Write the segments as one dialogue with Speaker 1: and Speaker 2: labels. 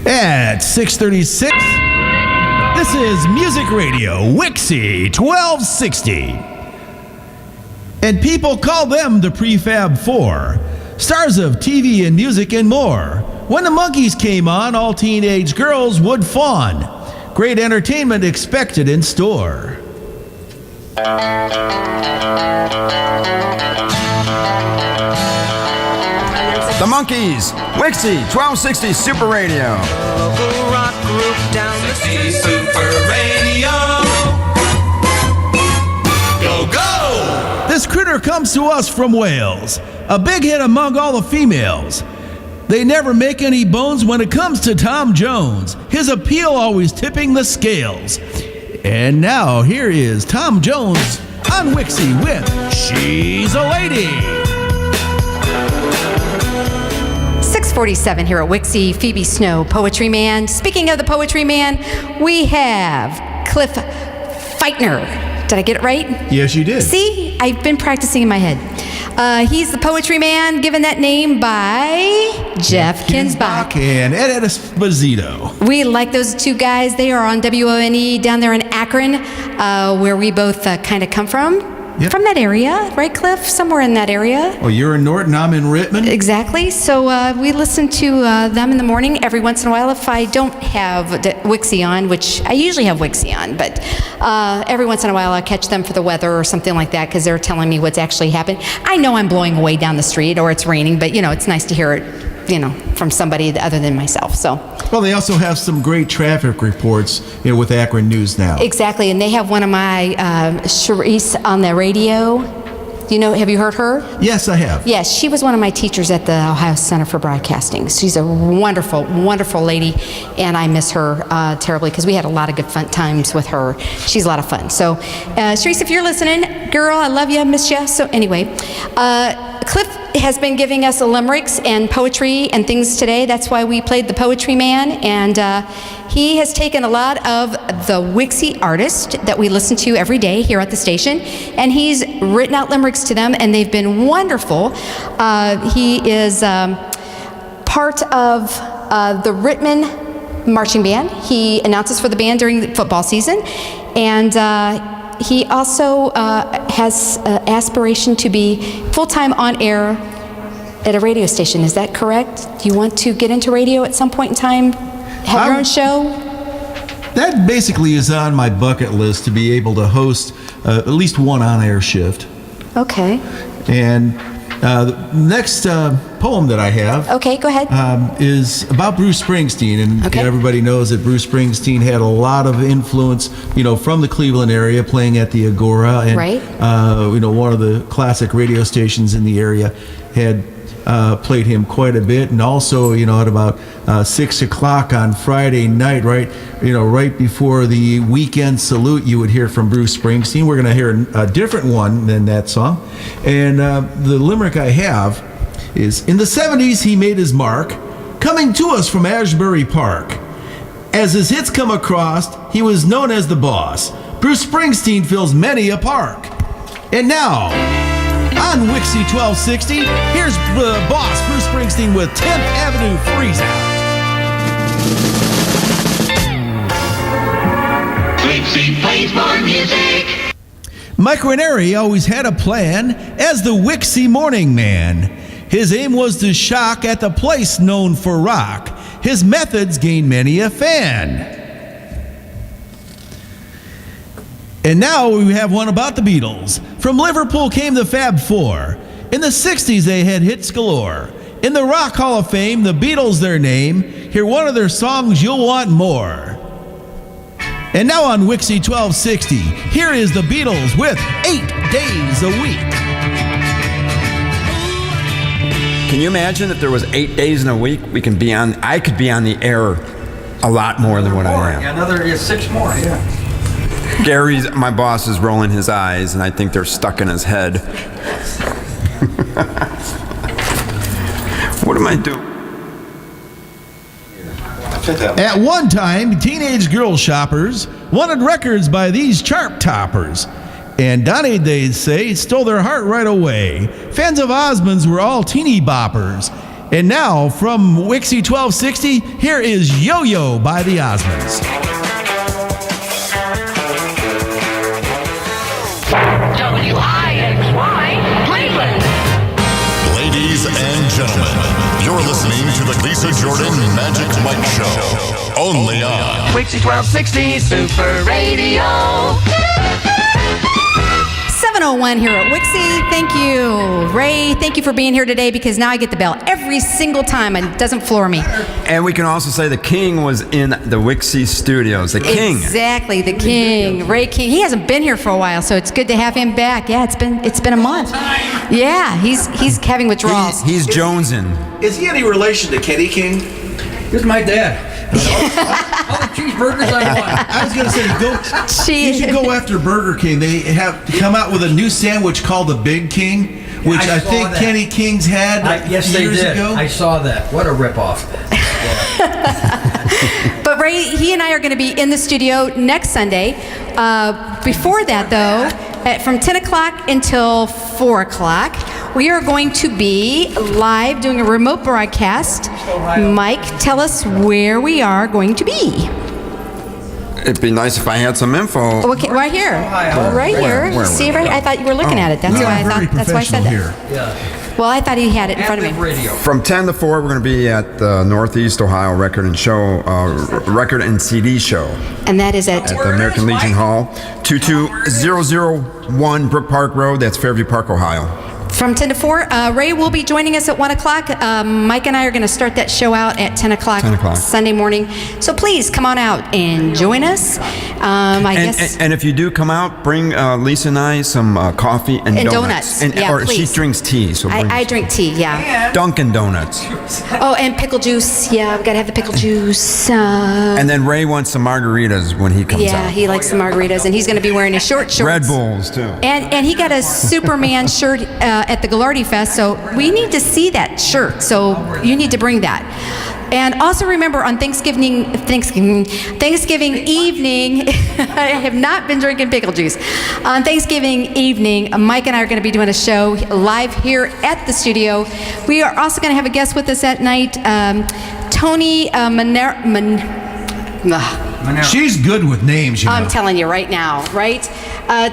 Speaker 1: At 6:36, this is Music Radio WIXY1260. And people call them the Prefab Four, stars of TV and music and more. When the Monkees came on, all teenage girls would fawn. Great entertainment expected in store.
Speaker 2: The Monkees, WIXY1260 Super Radio.
Speaker 3: Rock group down the street. Super Radio. Go, go!
Speaker 1: This critter comes to us from Wales, a big hit among all the females. They never make any bones when it comes to Tom Jones, his appeal always tipping the scales. And now here is Tom Jones on WIXY with She's a Lady.
Speaker 4: 6:47 here at WIXY, Phoebe Snow, Poetry Man. Speaking of the Poetry Man, we have Cliff Feightner. Did I get it right?
Speaker 1: Yes, you did.
Speaker 4: See, I've been practicing in my head. He's the Poetry Man, given that name by Jeff Kinsbach
Speaker 1: and Ed Esposito.
Speaker 4: We like those two guys. They are on WONE down there in Akron, where we both kind of come from.
Speaker 1: Yep.
Speaker 4: From that area, right, Cliff? Somewhere in that area.
Speaker 1: Oh, you're in Norton, I'm in Rittman.
Speaker 4: Exactly. So we listen to them in the morning every once in a while if I don't have WIXY on, which I usually have WIXY on, but every once in a while I'll catch them for the weather or something like that because they're telling me what's actually happening. I know I'm blowing away down the street or it's raining, but, it's nice to hear it, from somebody other than myself. So.
Speaker 1: Well, they also have some great traffic reports, with Akron News Now.
Speaker 4: Exactly, and they have one of my Charisse on the radio. Have you heard her?
Speaker 1: Yes, I have.
Speaker 4: Yes, she was one of my teachers at the Ohio Center for Broadcasting. She's a wonderful, wonderful lady, and I miss her terribly because we had a lot of good fun times with her. She's a lot of fun. So, Charisse, if you're listening, girl, I love you, I miss you. So anyway, Cliff has been giving us limericks and poetry and things today. That's why we played the Poetry Man, and he has taken a lot of the WIXY artists that we listen to every day here at the station, and he's written out limericks to them, and they've been wonderful. He is part of the Rittman Marching Band. He announces for the band during the football season, and he also has aspiration to be full-time on air at a radio station. Is that correct? Do you want to get into radio at some point in time? Have your own show?
Speaker 1: That basically is on my bucket list, to be able to host at least one on-air shift.
Speaker 4: Okay.
Speaker 1: And the next poem that I have
Speaker 4: go ahead.
Speaker 1: is about Bruce Springsteen, and everybody knows that Bruce Springsteen had a lot of influence, from the Cleveland area, playing at the Agora, and
Speaker 4: right.
Speaker 1: One of the classic radio stations in the area had played him quite a bit, and also at about 6 o'clock on Friday night, right before the weekend salute, you would hear from Bruce Springsteen. We're going to hear a different one than that song, and the limerick I have is: in the 70s he made his mark, coming to us from Asbury Park. As his hits come across, he was known as the boss. Bruce Springsteen fills many a park. And now, on WIXY1260, here's the boss, Bruce Springsteen, with 10th Avenue Freeze Out.
Speaker 5: WIXY plays more music.
Speaker 1: Mike Ranieri always had a plan as the WIXY morning man. His aim was to shock at the place known for rock. His methods gained many a fan. And now we have one about the Beatles. From Liverpool came the Fab Four. In the 60s they had hits galore. In the Rock Hall of Fame, the Beatles their name. Hear one of their songs, you'll want more. And now on WIXY1260, here is the Beatles with 8 Days a Week.
Speaker 2: Can you imagine if there was 8 days in a week? I could be on the air a lot more than what I am.
Speaker 6: Another 6 more, yeah.
Speaker 2: My boss is rolling his eyes, and I think they're stuck in his head. What am I doing?
Speaker 1: At one time, teenage girl shoppers wanted records by these chart toppers. And Donnie, they say, stole their heart right away. Fans of Osmonds were all teeny boppers. And now, from WIXY1260, here is Yo-Yo by the Osmonds.
Speaker 5: WIXY, Cleveland.
Speaker 6: Ladies and gentlemen, you're listening to the Lisa Jordan Magic Mike Show. Only on
Speaker 3: WIXY1260 Super Radio.
Speaker 4: 7:01 here at WIXY. Thank you, Ray. Thank you for being here today, because now I get the bell every single time and it doesn't floor me.
Speaker 2: And we can also say the King was in the WIXY studios. The King.
Speaker 4: Exactly, the King, Ray King. He hasn't been here for a while, so it's good to have him back. Yeah, it's been a month. Yeah, he's having withdrawals.
Speaker 2: He's jonesing.
Speaker 1: Is he any relation to Kenny King?
Speaker 7: Here's my dad. All the cheeseburgers I want.
Speaker 1: I was going to say, you should go after Burger King. They have come out with a new sandwich called the Big King, which I think
Speaker 7: that.
Speaker 1: Kenny King's had
Speaker 7: Yes, they
Speaker 1: years
Speaker 7: did.
Speaker 1: ago.
Speaker 7: I saw that. What a ripoff.
Speaker 4: But Ray, he and I are going to be in the studio next Sunday. Before that, though, from 10 o'clock until 4 o'clock, we are going to be live doing a remote broadcast. Mike, tell us where we are going to be.
Speaker 2: It'd be nice if I had some info.
Speaker 4: Okay, right here. Right here.
Speaker 2: Where?
Speaker 4: See, right? I thought you were looking at it. That's why I thought. That's why I said that.
Speaker 1: Here.
Speaker 7: Yeah.
Speaker 4: Well, I thought he had it in front of me.
Speaker 7: Radio.
Speaker 2: From 10 to 4, we're going to be at the Northeast Ohio Record and CD Show
Speaker 4: And that is at
Speaker 2: at the American Legion Hall, 22001 Brook Park Road. That's Fairview Park, Ohio.
Speaker 4: from 10 to 4. Ray will be joining us at 1 o'clock. Mike and I are going to start that show out at 10 o'clock,
Speaker 2: 10 o'clock.
Speaker 4: Sunday morning. So please come on out and join us. I guess.
Speaker 2: And if you do come out, bring Lisa and I some coffee and
Speaker 4: donuts.
Speaker 2: And,
Speaker 4: Yeah,
Speaker 2: or
Speaker 4: please.
Speaker 2: she drinks tea, so bring
Speaker 4: I drink tea, yeah.
Speaker 2: Dunkin' Donuts.
Speaker 4: Oh, and pickle juice. Yeah, I've got to have the pickle juice.
Speaker 2: And then Ray wants some margaritas when he comes
Speaker 4: Yeah,
Speaker 2: out.
Speaker 4: he likes the margaritas, and he's going to be wearing his short shorts.
Speaker 2: Red Bulls, too.
Speaker 4: And he got a Superman shirt at the Gallardi Fest, so we need to see that shirt. So you need to bring that. And also remember, on Thanksgiving evening, I have not been drinking pickle juice. On Thanksgiving evening, Mike and I are going to be doing a show live here at the studio. We are also going to have a guest with us at night, Tony
Speaker 1: She's good with names, you know.
Speaker 4: I'm telling you right now, right?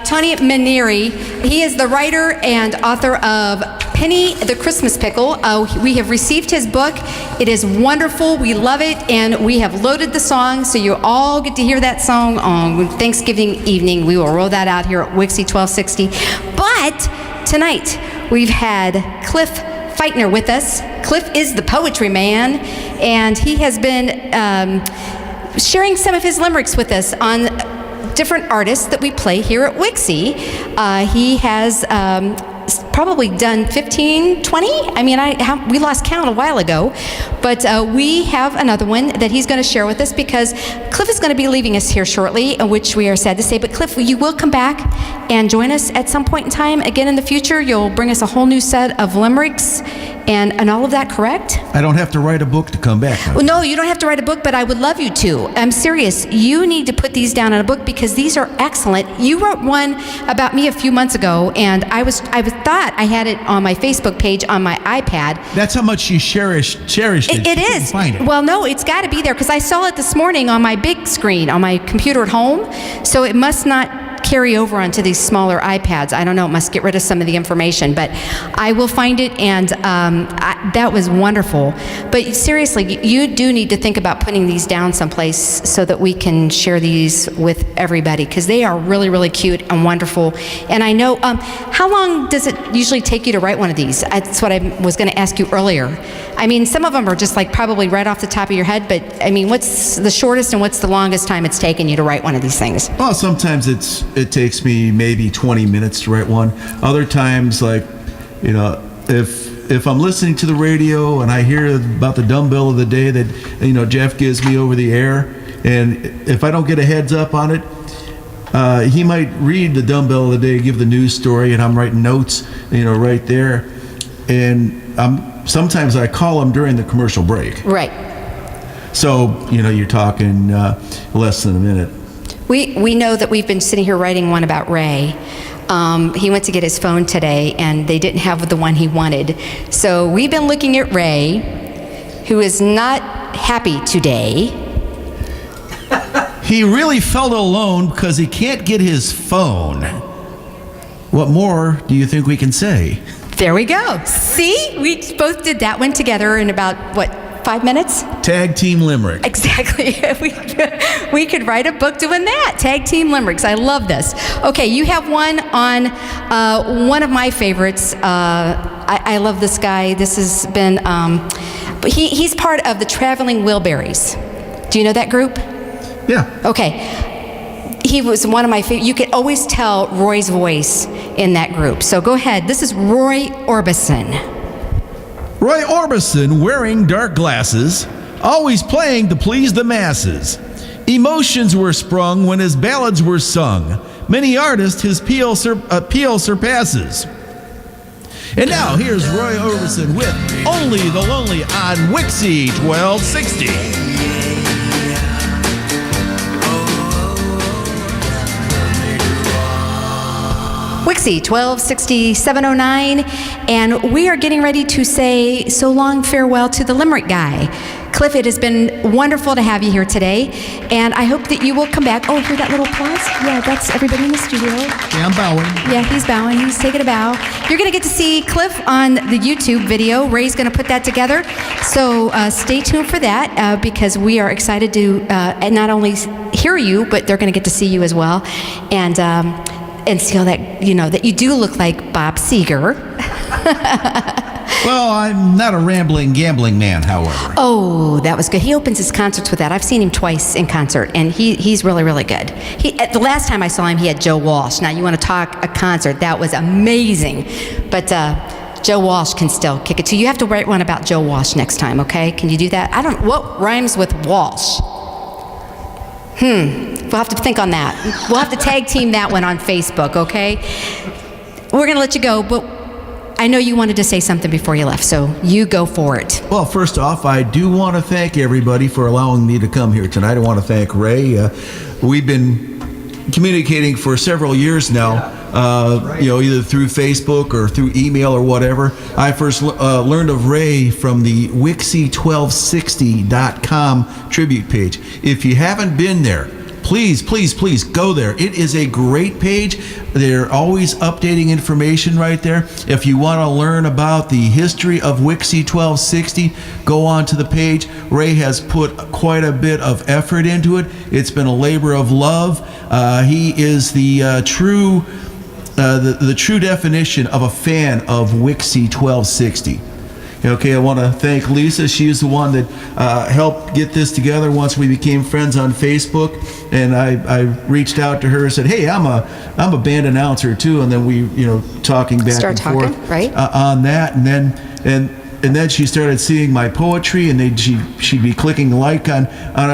Speaker 4: Tony Manieri, he is the writer and author of Penny the Christmas Pickle. We have received his book. It is wonderful. We love it, and we have loaded the song, so you all get to hear that song on Thanksgiving evening. We will roll that out here at WIXY1260. But tonight, we've had Cliff Feightner with us. Cliff is the poetry man, and he has been sharing some of his limericks with us on different artists that we play here at WIXY. He has probably done 15, 20. I mean, we lost count a while ago, but we have another one that he's going to share with us, because Cliff is going to be leaving us here shortly, which we are sad to say. But Cliff, you will come back and join us at some point in time again in the future. You'll bring us a whole new set of limericks and all of that, correct?
Speaker 1: I don't have to write a book to come back.
Speaker 4: Well, no, you don't have to write a book, but I would love you to. I'm serious. You need to put these down in a book, because these are excellent. You wrote one about me a few months ago, and I thought I had it on my Facebook page on my iPad.
Speaker 1: That's how much she cherished it.
Speaker 4: It
Speaker 1: She couldn't
Speaker 4: is.
Speaker 1: find it.
Speaker 4: Well, no, it's got to be there, because I saw it this morning on my big screen on my computer at home. So it must not carry over onto these smaller iPads. I don't know. It must get rid of some of the information, but I will find it, and that was wonderful. But seriously, you do need to think about putting these down someplace so that we can share these with everybody, because they are really, really cute and wonderful. And I know, how long does it usually take you to write one of these? That's what I was going to ask you earlier. I mean, some of them are just like probably right off the top of your head, but I mean, what's the shortest and what's the longest time it's taken you to write one of these things?
Speaker 1: Well, sometimes it takes me maybe 20 minutes to write one. Other times, like, you know, if I'm listening to the radio and I hear about the dumbbell of the day that, you know, Jeff gives me over the air, and if I don't get a heads up on it, he might read the dumbbell of the day, give the news story, and I'm writing notes, you know, right there. And sometimes I call him during the commercial break.
Speaker 4: Right.
Speaker 1: So, you know, you're talking less than a minute.
Speaker 4: We know that we've been sitting here writing one about Ray. He went to get his phone today, and they didn't have the one he wanted. So we've been looking at Ray, who is not happy today.
Speaker 1: He really felt alone because he can't get his phone. What more do you think we can say?
Speaker 4: There we go. See? We both did that one together in about, 5 minutes?
Speaker 1: Tag Team Limerick.
Speaker 4: Exactly. We could write a book doing that. Tag Team Limericks. I love this. Okay, you have one on one of my favorites. I love this guy. This has been, he's part of the Traveling Wilburys. Do you know that group?
Speaker 1: Yeah.
Speaker 4: Okay. He was one of my favorite. You could always tell Roy's voice in that group. So go ahead. This is Roy Orbison.
Speaker 1: Roy Orbison, wearing dark glasses, always playing to please the masses. Emotions were sprung when his ballads were sung. Many artists his appeal surpasses. And now here's Roy Orbison with Only the Lonely on WIXY1260.
Speaker 4: WIXY1260 709, and we are getting ready to say so long farewell to the Limerick guy. Cliff, it has been wonderful to have you here today, and I hope that you will come back. Oh, hear that little applause? Yeah, that's everybody in the studio.
Speaker 1: Yeah, I'm bowing.
Speaker 4: Yeah, he's bowing. He's taking a bow. You're going to get to see Cliff on the YouTube video. Ray's going to put that together. So stay tuned for that because we are excited to not only hear you, but they're going to get to see you as well. And see how that, that you do look like Bob Seger.
Speaker 1: Well, I'm not a rambling, gambling man, however.
Speaker 4: Oh, that was good. He opens his concerts with that. I've seen him twice in concert, and he's really, really good. The last time I saw him, he had Joe Walsh. Now, you want to talk a concert. That was amazing. But Joe Walsh can still kick it, too. You have to write one about Joe Walsh next time, okay? Can you do that? What rhymes with Walsh? We'll have to think on that. We'll have to tag team that one on Facebook, okay? We're going to let you go, but I know you wanted to say something before you left, so you go for it.
Speaker 1: Well, first off, I do want to thank everybody for allowing me to come here tonight. I want to thank Ray. We've been communicating for several years now, either through Facebook or through email or whatever. I first learned of Ray from the WIXY1260.com tribute page. If you haven't been there, please go there. It is a great page. They're always updating information right there. If you want to learn about the history of WIXY1260, go on to the page. Ray has put quite a bit of effort into it. It's been a labor of love. He is the true definition of a fan of WIXY1260. Okay, I want to thank Lisa. She's the one that helped get this together once we became friends on Facebook. And I reached out to her and said, "Hey, I'm a band announcer too." And then we, talking back and forth
Speaker 4: right?
Speaker 1: On that. And then she started seeing my poetry, and then she'd be clicking like on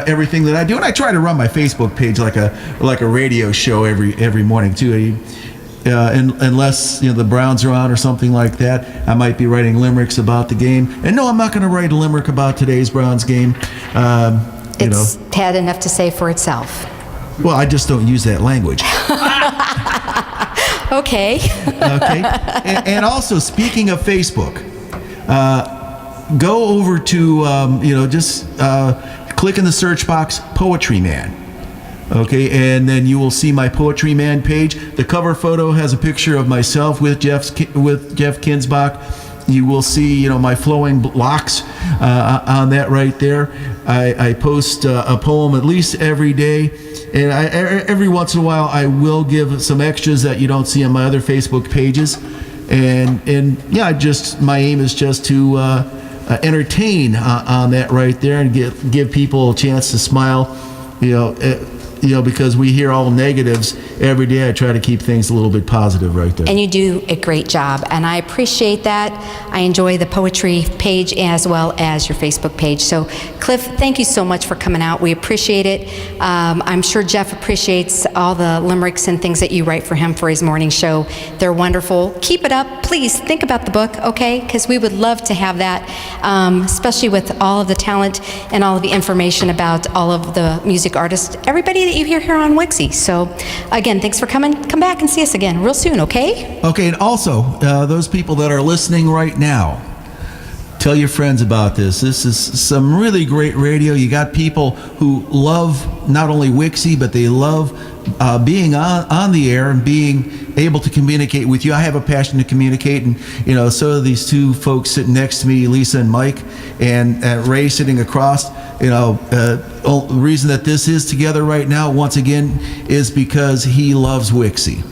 Speaker 1: everything that I do. And I try to run my Facebook page like a radio show every morning too. Unless the Browns are on or something like that, I might be writing limericks about the game. And no, I'm not going to write a limerick about today's Browns game.
Speaker 4: It's had enough to say for itself.
Speaker 1: Well, I just don't use that language.
Speaker 4: Okay.
Speaker 1: Okay. And also, speaking of Facebook, go over to just click in the search box, Poetry Man. Okay, and then you will see my Poetry Man page. The cover photo has a picture of myself with Jeff Kinsbach. You will see, my flowing locks on that right there. I post a poem at least every day, and every once in a while I will give some extras that you don't see on my other Facebook pages. And yeah, my aim is just to entertain on that right there and give people a chance to smile. Because we hear all negatives every day, I try to keep things a little bit positive right there.
Speaker 4: And you do a great job, and I appreciate that. I enjoy the poetry page as well as your Facebook page. So, Cliff, thank you so much for coming out. We appreciate it. I'm sure Jeff appreciates all the limericks and things that you write for him for his morning show. They're wonderful. Keep it up. Please think about the book, okay? Because we would love to have that, especially with all of the talent and all of the information about all of the music artists. Everybody that you hear here on WIXY. So, again, thanks for coming. Come back and see us again real soon, okay?
Speaker 1: Okay, and also, those people that are listening right now, tell your friends about this. This is some really great radio. You got people who love not only WIXY, but they love being on the air and being able to communicate with you. I have a passion to communicate, and so do these two folks sitting next to me, Lisa and Mike, and Ray sitting across. The reason that this is together right now, once again, is because he loves WIXY.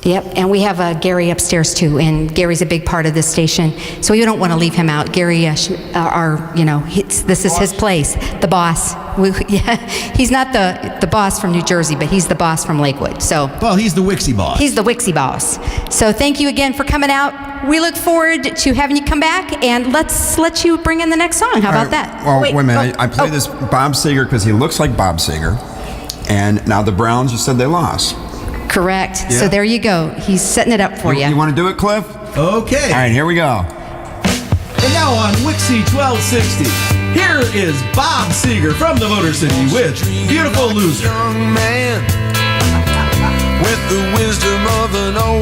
Speaker 4: Yep, and we have Gary upstairs too, and Gary's a big part of this station, so we don't want to leave him out. Gary, this is his place, the boss. He's not the boss from New Jersey, but he's the boss from Lakewood. So,
Speaker 1: well, he's the WIXY boss.
Speaker 4: He's the WIXY boss. So thank you again for coming out. We look forward to having you come back, and let's let you bring in the next song. How about that?
Speaker 2: Well, wait a minute. I play this Bob Seger because he looks like Bob Seger, and now the Browns, you said they lost.
Speaker 4: Correct.
Speaker 2: Yeah.
Speaker 4: So there you go. He's setting it up for you.
Speaker 2: You want to do it, Cliff?
Speaker 1: Okay.
Speaker 2: All right, here we go.
Speaker 1: And now on WIXY1260, here is Bob Seger from the Motor City with Beautiful Loser.
Speaker 3: Young man with the wisdom of an old